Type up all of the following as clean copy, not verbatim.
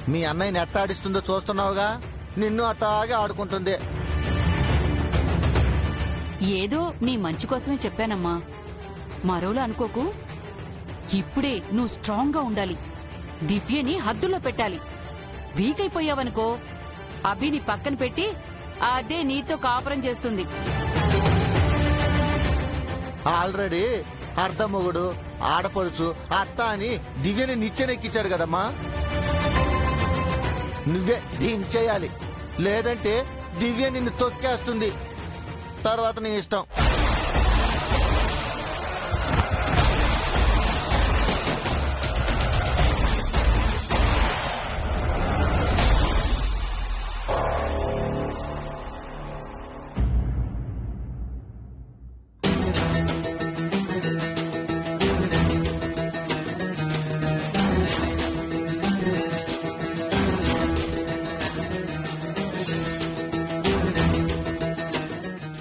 మీ అన్నయ్యని ఎట్ట ఆడిస్తుందో చూస్తున్నావుగా, నిన్ను అట్టాగే ఆడుకుంటుంది. ఏదో నీ మంచి కోసమే చెప్పానమ్మా, మరోలా అనుకోకు. ఇప్పుడే నువ్వు స్ట్రాంగ్ గా ఉండాలి, దివ్యని హద్దుల్లో పెట్టాలి. వీక్ అయిపోయావనుకో అభిని పక్కన పెట్టి అదే నీతో కాపురం చేస్తుంది. ఆల్రెడీ అర్ధమొగుడు ఆడపడుచు అత్త అని దివ్యని నిచ్చెనెక్కించాడు కదమ్మా. నువ్వే దించేయాలి, లేదంటే దివ్య నిన్ను తొక్కేస్తుంది. తర్వాత నీ ఇష్టం.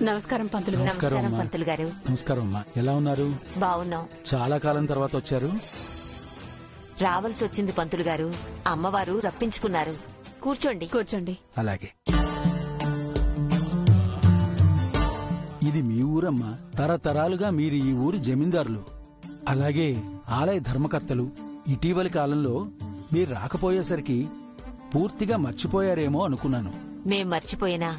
నమస్కారం పంతులు గారు. నమస్కారం పంతులు గారు. నమస్కారం అమ్మా, ఎలా ఉన్నారు? బాగున్నాం. చాలా కాలం తర్వాత వచ్చారు. రావాల్సి వచ్చింది పంతులు గారు, అమ్మవారు రప్పించుకున్నారు. కూర్చోండి. కూర్చోండి. అలాగే. ఇది మీ ఊరమ్మా, తరతరాలుగా మీరు ఈ ఊరి జమీందారులు, అలాగే ఆలయ ధర్మకర్తలు. ఇటీవలి కాలంలో మీరు రాకపోయేసరికి పూర్తిగా మర్చిపోయారేమో అనుకున్నాను. మేం మర్చిపోయినా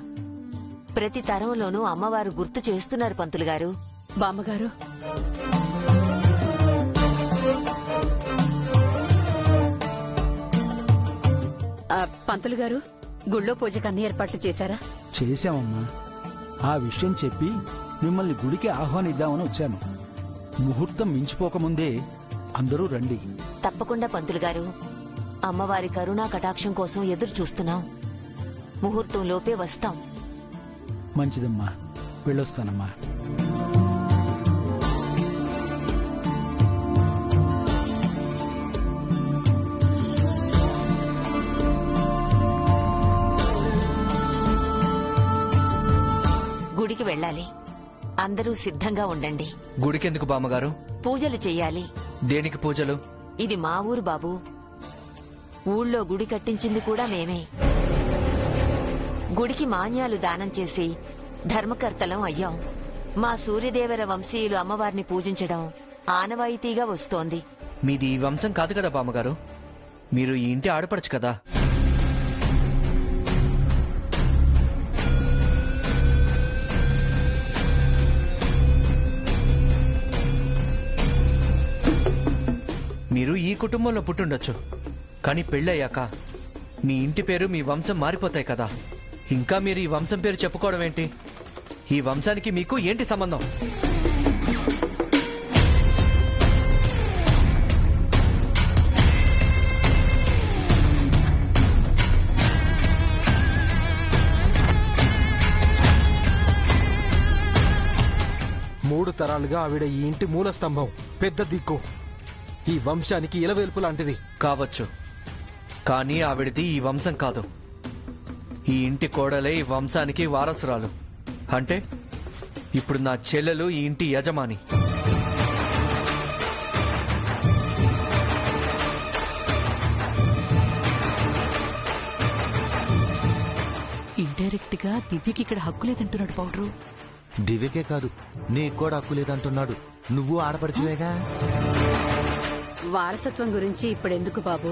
ప్రతి తరంలోనూ అమ్మవారు గుర్తు చేస్తున్నారు పంతులు గారు. బామ్మగారు, పంతులు గారు గుళ్ళో పూజకు అన్ని ఏర్పాట్లు చేశారా? చేశామమ్మా. ఆ విషయం చెప్పి మిమ్మల్ని గుడికి ఆహ్వానిద్దామని వచ్చాను. ముహూర్తం మించిపోకముందే అందరూ రండి. తప్పకుండా పంతులు గారు, అమ్మవారి కరుణా కటాక్షం కోసం ఎదురు చూస్తున్నాం. ముహూర్తం లోపే వస్తాం. మంచిదమ్మా, వెళ్ళొస్తానమ్మా. గుడికి వెళ్ళాలి, అందరూ సిద్ధంగా ఉండండి. గుడికెందుకు బామ్మగారు? పూజలు చెయ్యాలి. దేనికి పూజలు? ఇది మా ఊరు బాబు, ఊళ్ళో గుడి కట్టించింది కూడా మేమే. గుడికి మాన్యాలు దానం చేసి ధర్మకర్తలం అయ్యాం. మా సూర్యదేవర వంశీయులు అమ్మవారిని పూజించడం ఆనవాయితీగా వస్తోంది. మీది ఈ వంశం కాదు కదా బామ్మగారు, మీరు ఈ ఇంటి ఆడపడచ్చు కదా. మీరు ఈ కుటుంబంలో పుట్టుండొచ్చు, కానీ పెళ్ళయ్యాక మీ ఇంటి పేరు మీ వంశం మారిపోతాయి కదా. ఇంకా మీరు ఈ వంశం పేరు చెప్పుకోవడం ఏంటి? ఈ వంశానికి మీకు ఏంటి సంబంధం? మూడు తరాలుగా ఆవిడ ఈ ఇంటి మూల స్తంభం, పెద్ద దిక్కు, ఈ వంశానికి ఇలవేల్పు లాంటిది. కావచ్చు, కానీ ఆవిడది ఈ వంశం కాదు. ఈ ఇంటి కోడలే ఈ వంశానికి వారసురాలు. అంటే ఇప్పుడు నా చెల్లెలు ఈ ఇంటి యజమాని. ఇండైరెక్ట్ గా దివ్యకి ఇక్కడ హక్కు లేదంటున్నాడు పౌడరు. దివ్యకే కాదు, నీకు కూడా హక్కు లేదంటున్నాడు. నువ్వు ఆడపడిచివేగా. వారసత్వం గురించి ఇప్పుడెందుకు బాబు,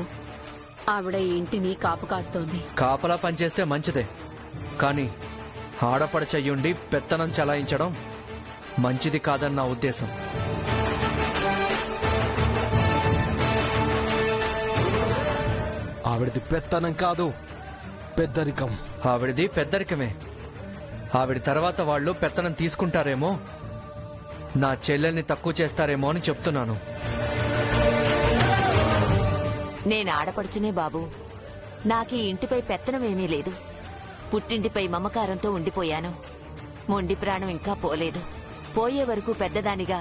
ఆవిడ ఈ ఇంటిని కాపు కాస్తోంది. కాపలా పనిచేస్తే మంచిదే, కానీ ఆడపడచయ్యుండి పెత్తనం చలాయించడం మంచిది కాదన్న నా ఉద్దేశం. ఆవిడది పెత్తనం కాదు, పెద్దరికం. ఆవిడది పెద్దరికమే. ఆవిడ తర్వాత వాళ్ళు పెత్తనం తీసుకుంటారేమో, నా చెల్లెల్ని తక్కువ చేస్తారేమో అని చెప్తున్నాను. నేను ఆడపడుచునే బాబు, నాకీ ఇంటిపై పెత్తనమేమీ లేదు. పుట్టింటిపై మమకారంతో ఉండిపోయాను. మొండి ప్రాణం ఇంకా పోలేదు. పోయే వరకు పెద్దదానిగా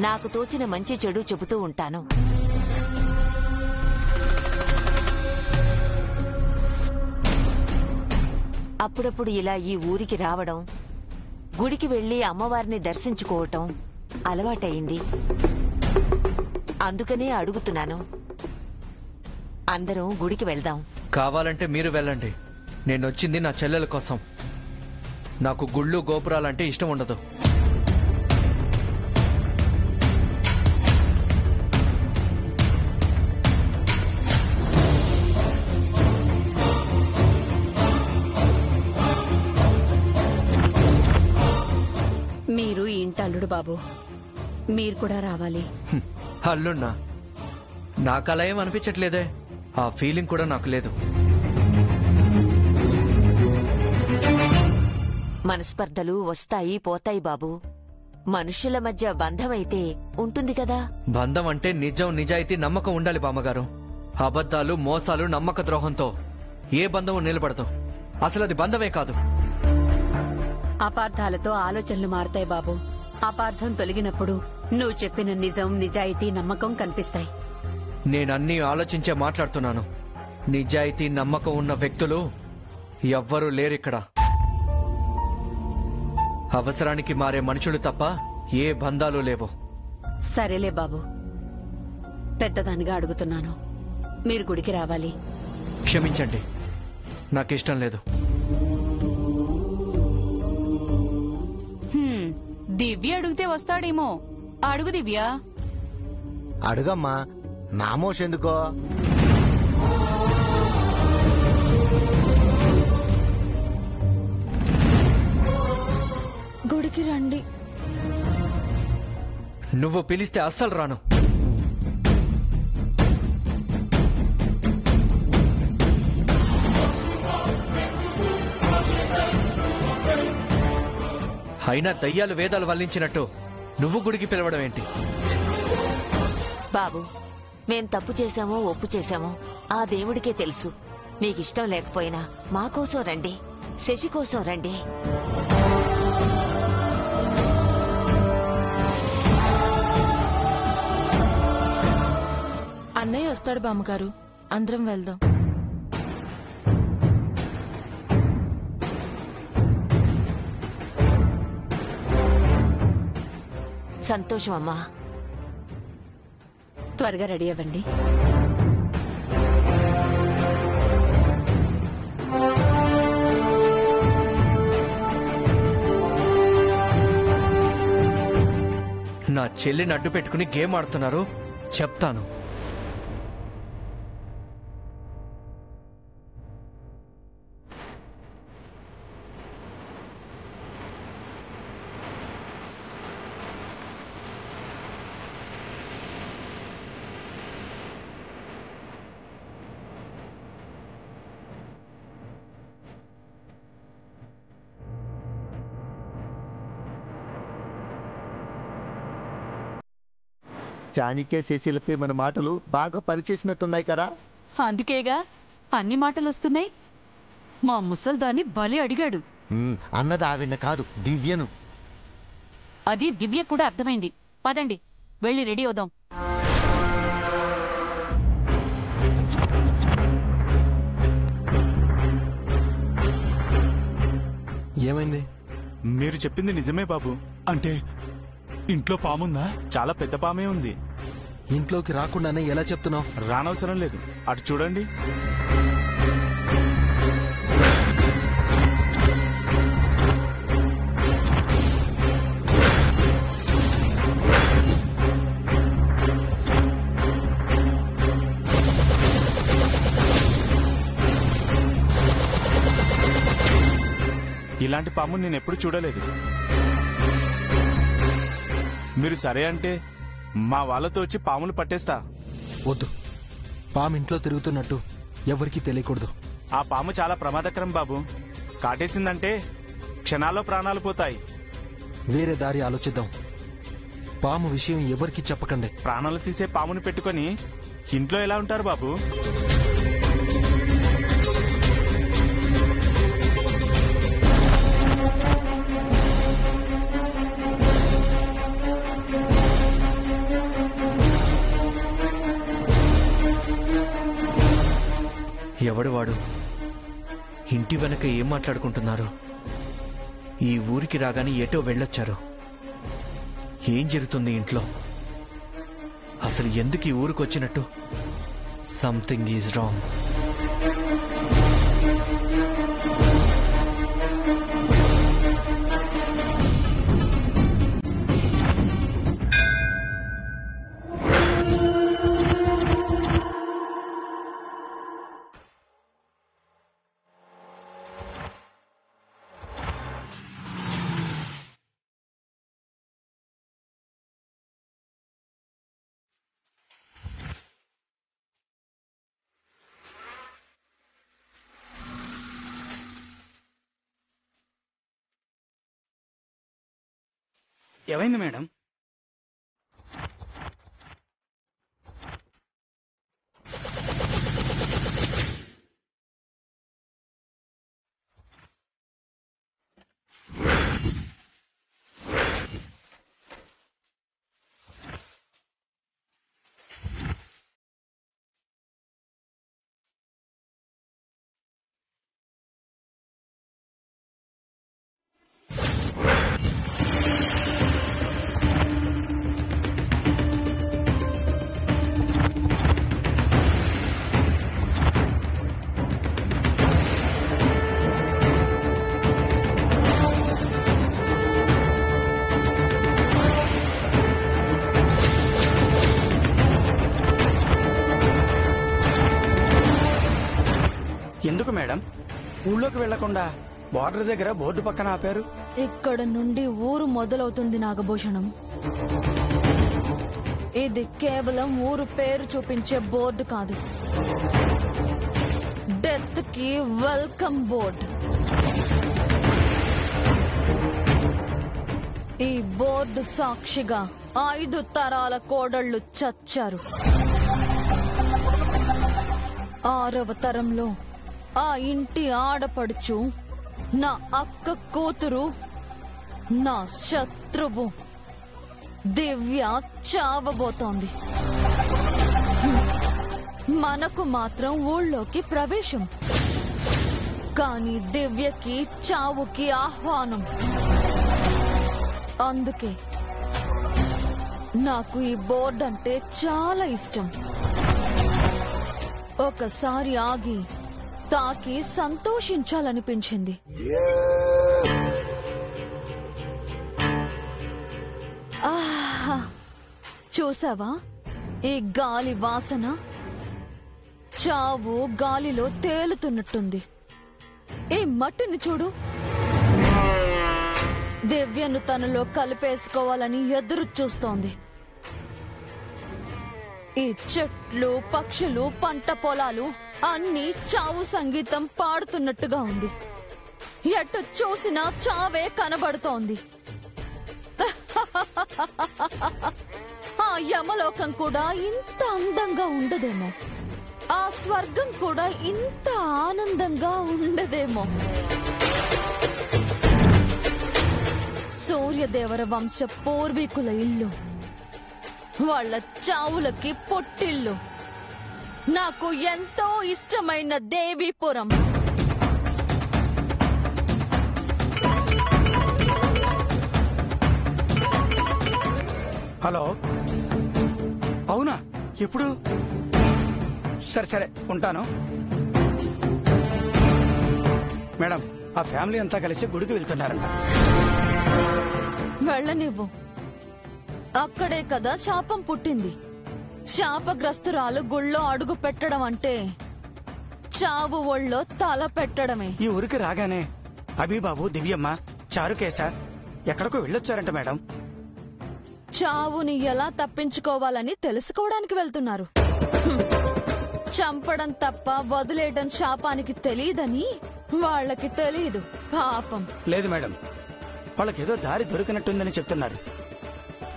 నాకు తోచిన మంచి చెడు చెబుతూ ఉంటాను. అప్పుడప్పుడు ఇలా ఈ ఊరికి రావడం, గుడికి వెళ్లి అమ్మవారిని దర్శించుకోవటం అలవాటయింది. అందుకనే అడుగుతున్నాను, అందరం గుడికి వెళ్దాం. కావాలంటే మీరు వెళ్ళండి. నేనొచ్చింది నా చెల్లెల కోసం. నాకు గుళ్ళు గోపురాలంటే ఇష్టం ఉండదు. మీరు ఈ ఇంటి అల్లుడు బాబు, మీరు కూడా రావాలి. అల్లున్నా, నాకు అలా ఏం అనిపించట్లేదే. ఆ ఫీలింగ్ కూడా నాకు లేదు. మనస్పర్ధలు వస్తాయి పోతాయి బాబు. మనుషుల మధ్య బంధమైతే ఉంటుంది కదా. బంధం అంటే నిజం, నిజాయితీ, నమ్మకం ఉండాలి బామ్మగారు. అబద్ధాలు, మోసాలు, నమ్మక ద్రోహంతో ఏ బంధం నిలబడదు. అసలు అది బంధమే కాదు. అపార్థాలతో ఆలోచనలు మారతాయి బాబు. అపార్థం తొలగినప్పుడు నువ్వు చెప్పిన నిజం, నిజాయితీ, నమ్మకం కనిపిస్తాయి. నేనన్నీ ఆలోచించే మాట్లాడుతున్నాను. నిజాయితీ, నమ్మకం ఉన్న వ్యక్తులు ఎవ్వరూ లేరిక్కడ. అవసరానికి మారే మనుషులు తప్ప ఏ బంధాలు లేవు. సరేలే బాబు, పెద్దదానిగా అడుగుతున్నాను, మీరు గుడికి రావాలి. క్షమించండి, నాకిష్టం లేదు. దివ్య అడిగితే వస్తాడేమో. అడుగు దివ్య. అడుగమ్మా, నామోషెందుకో. గుడికి రండి. నువ్వు పిలిస్తే అస్సలు రాను. అయినా దయ్యాలు వేదాలు వల్లించినట్టు నువ్వు గుడికి పిలవడం ఏంటి? బాబు, మేం తప్పు చేశామో ఒప్పు చేశామో ఆ దేవుడికే తెలుసు. మీకిష్టం లేకపోయినా మా కోసం రండి, శశి కోసం రండి. అన్నయ్య వస్తాడు బామ్మగారు, అందరం వెళ్దాం. సంతోషం అమ్మా. త్వరగా రెడీ అవ్వండి. నా చెల్లిని అడ్డు పెట్టుకుని గేమ్ ఆడుతున్నారు, చెప్తాను. చాణిక్య శశిలపై మన మాటలు బాగా పనిచేసినట్టున్నాయి కదా. అందుకేగా అన్ని మాటలు వస్తున్నాయి. మా ముసల్దాన్ని బలి అడిగాడు. అన్నది ఆవిడ కాదు, దివ్యను. అది దివ్య కూడా అర్థమైంది. పదండి, వెళ్ళి రెడీ అవుదాం. ఏమైంది? మీరు చెప్పింది నిజమే బాబు. అంటే ఇంట్లో పాముందా? చాలా పెద్ద పామే ఉంది. ఇంట్లోకి రాకుండానే ఎలా చెప్తున్నావు? రానవసరం లేదు, అటు చూడండి. ఇలాంటి పాము నేను ఎప్పుడు చూడలేదు. మీరు సరే అంటే మా వాళ్ళతో వచ్చి పాములు పట్టేస్తా. వద్దు, పాము ఇంట్లో తిరుగుతున్నట్టు ఎవరికీ తెలియకూడదు. ఆ పాము చాలా ప్రమాదకరం బాబు. కాటేసిందంటే క్షణాల్లో ప్రాణాలు పోతాయి. వేరే దారి ఆలోచిద్దాం. పాము విషయం ఎవరికి చెప్పకండి. ప్రాణాలు తీసే పాముని పెట్టుకొని ఇంట్లో ఎలా ఉంటారు బాబు? ఎవడు వాడు? ఇంటి వెనక ఏం మాట్లాడుకుంటున్నారు? ఈ ఊరికి రాగానే ఎటో వెళ్ళొచ్చారు. ఏం జరుగుతుంది ఇంట్లో? అసలు ఎందుకు ఈ ఊరికి వచ్చినట్టు? Something is wrong. ఏమైంది మేడం? ఎందుకు మేడం ఊళ్ళోకి వెళ్లకుండా బార్డర్ దగ్గర బోర్డు పక్కన ఆపారు? ఇక్కడ నుండి ఊరు మొదలవుతుంది నాగభూషణం. ఇది కేవలం ఊరు పేరు చూపించే బోర్డు కాదు, డెత్ కి వెల్కమ్ బోర్డు. ఈ బోర్డు సాక్షిగా 5 తరాల కోడళ్లు చచ్చారు. 6వ తరంలో ఆ ఇంటి ఆడపడుచు నా అక్క కూతురు, నా శత్రువు దివ్య చావబోతోంది. మనకు మాత్రం ఊళ్ళోకి ప్రవేశం, కానీ దివ్యకి చావుకి ఆహ్వానం. అందుకే నాకు ఈ బోర్డు అంటే చాలా ఇష్టం. ఒకసారి ఆగి తాకి సంతోషించాలనిపించింది. ఆహా, చూసావా ఈ గాలి వాసన? చావు గాలిలో తేలుతున్నట్టుంది. ఈ మట్టిని చూడు, దివ్యను తనలో కలిపేసుకోవాలని ఎదురు చూస్తోంది. ఈ చెట్లు, పక్షులు, పంట పొలాలు అన్నీ చావు సంగీతం పాడుతున్నట్టుగా ఉంది. ఎటు చూసినా చావే కనబడుతోంది. ఆ యమలోకం కూడా ఇంత అందంగా ఉండదేమో, ఆ స్వర్గం కూడా ఇంత ఆనందంగా ఉండదేమో. సూర్యదేవర వంశ పూర్వీకుల ఇల్లు, వాళ్ళ చావులకి పొట్టిల్లు, నాకు ఎంతో ఇష్టమైన దేవీపురం. హలో, అవునా? ఎప్పుడు? సరే సరే, ఉంటాను మేడం. ఆ ఫ్యామిలీ అంతా కలిసి గుడికి వెళ్తున్నారంట. వెళ్ళనివ్వు, అక్కడే కదా శాపం పుట్టింది. శాపగ్రస్తురాలు గుళ్ళో అడుగు పెట్టడం అంటే చావు ఒళ్ళో తల పెట్టడమే. ఈ ఊరికి రాగానే అభిబాబు, దివ్యమ్మ, చారుకేశ ఎక్కడికో వెళ్ళొచ్చారంట మేడం. చావుని ఎలా తప్పించుకోవాలని తెలుసుకోవడానికి వెళ్తున్నారు. చంపడం తప్ప వదిలేయడం శాపానికి తెలీదని వాళ్ళకి తెలీదు పాపం. లేదు మేడం, వాళ్ళకేదో దారి దొరికినట్టుందని చెప్తున్నారు.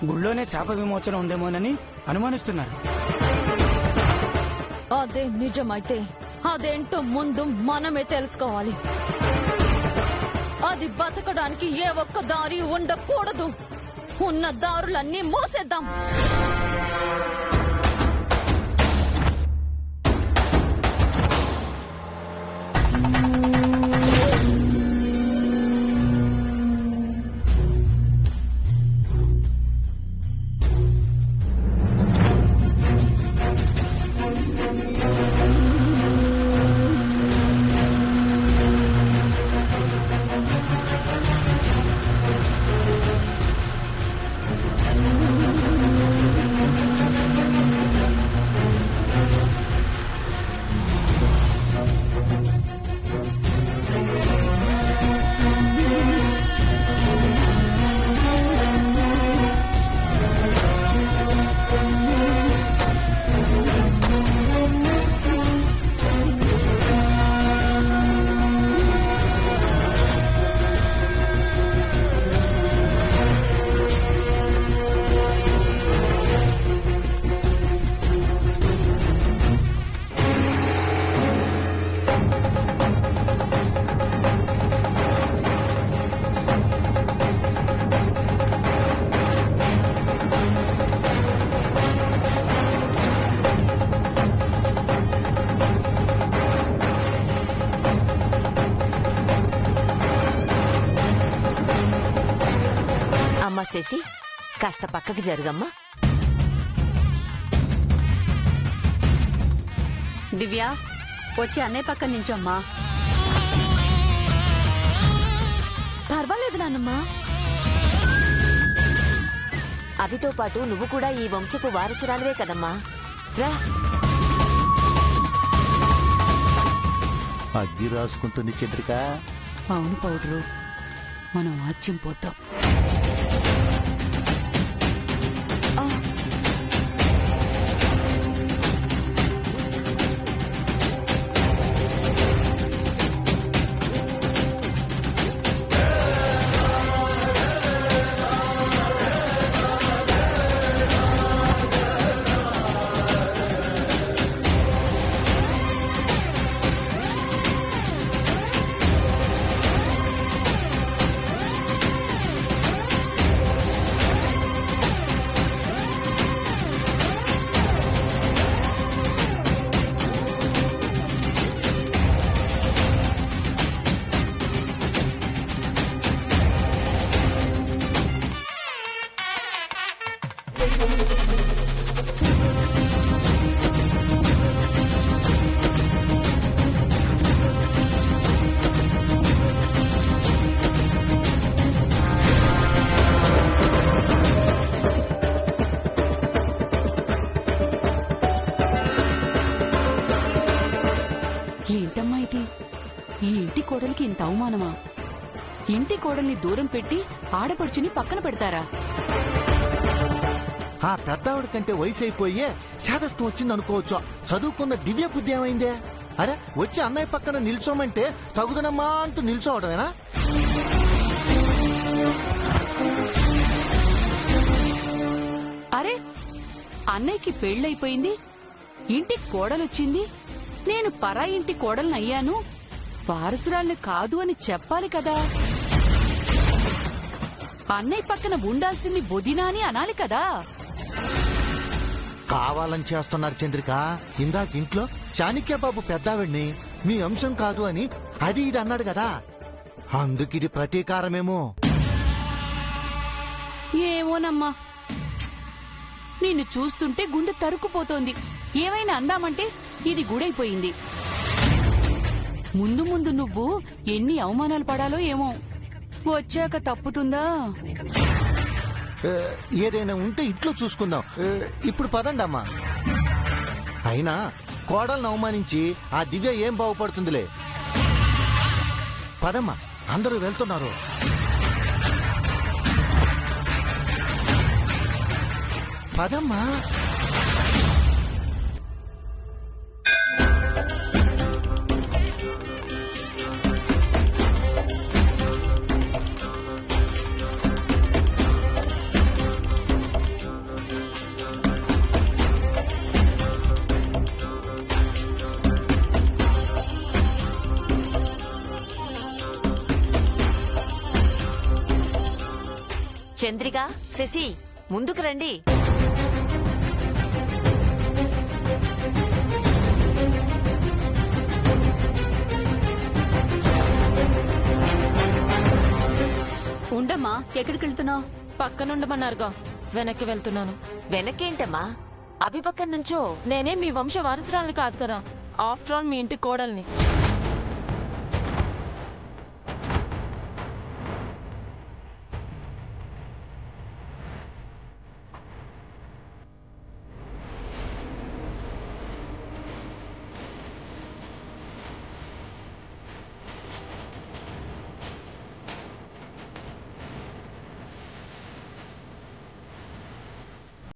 గుళ్ళోనే శాప విమోచన ఉందేమోనని అనుమానిస్తున్నారు. అదే నిజమైతే అదేంటో ముందు మనమే తెలుసుకోవాలి. అది బతకడానికి ఏ ఒక్క దారి ఉండకూడదు. ఉన్న దారులన్నీ మోసేద్దాం. అమ్మా శశి, కాస్త పక్కకి జరుగమ్మా. దివ్య, వచ్చి అన్నయ్య పక్కన నించోమ్మా. పర్వాలేదు నాన్నమ్మా. అభితో పాటు నువ్వు కూడా ఈ వంశపు వారసురాలువే కదమ్మా. రా. అగ్గి రాసుకుంటుంది చంద్రిక. అవును పౌడరు, మనం ఆచ్యం పోతాం. ఏంటమ్మా ఇది? ఈ ఇంటి కోడలికి ఇంత అవమానమా? ఇంటి కోడల్ని దూరం పెట్టి ఆడపడుచుని పక్కన పెడతారా? ఆ పెద్దావిడ కంటే వయసు అయిపోయే శాదస్తం వచ్చింది అనుకోవచ్చు. చదువుకున్న దివ్య బుద్ధి ఏమైందే? అరే, వచ్చి అన్నయ్య పక్కన నిల్చోమంటే తగుదనమ్మా అంటూ నిల్చోవడమేనా? అరే, అన్నయ్యకి పెళ్ళైపోయింది, ఇంటికి కోడలొచ్చింది, నేను పరా ఇంటి కోడలనయ్యాను, వారసురాల్ని కాదు అని చెప్పాలి కదా. అన్నయ్య పక్కన ఉండాల్సింది వదినా అని అనాలి కదా. కావాలని చేస్తున్నారు చంద్రిక. ఇందాక ఇంట్లో చాణక్య బాబు పెద్దావిడ్ని మీ అంశం కాదు అని అది ఇది అన్నాడు కదా, అందుకిది ప్రతీకారమేమో. ఏమోనమ్మా, నిన్ను చూస్తుంటే గుండె తరుక్కుపోతోంది. ఏమైనా అందామంటే ఇది గుడైపోయింది. ముందు ముందు నువ్వు ఎన్ని అవమానాలు పడాలో ఏమో, వచ్చాక తప్పుతుందా? ఏదైనా ఉంటే ఇంట్లో చూసుకుందాం. ఇప్పుడు పదండి అమ్మా. అయినా కోడలను అవమానించి ఆ దివ్య ఏం బాగుపడుతుందిలే. పదమ్మా, అందరూ వెళ్తున్నారు. పదమ్మా. చంద్రిక, శశి, ముందుకు రండి. ఉండమ్మా, ఎక్కడికి వెళ్తున్నావు? పక్కనుండమన్నారుగా, వెనక్కి వెళ్తున్నాను. వెనకేంటమ్మా? అభి పక్కన నుంచో. నేనే మీ వంశ వారసురాలని కాదు కదా, ఆఫ్టర్ ఆల్ మీ ఇంటి కోడల్ని.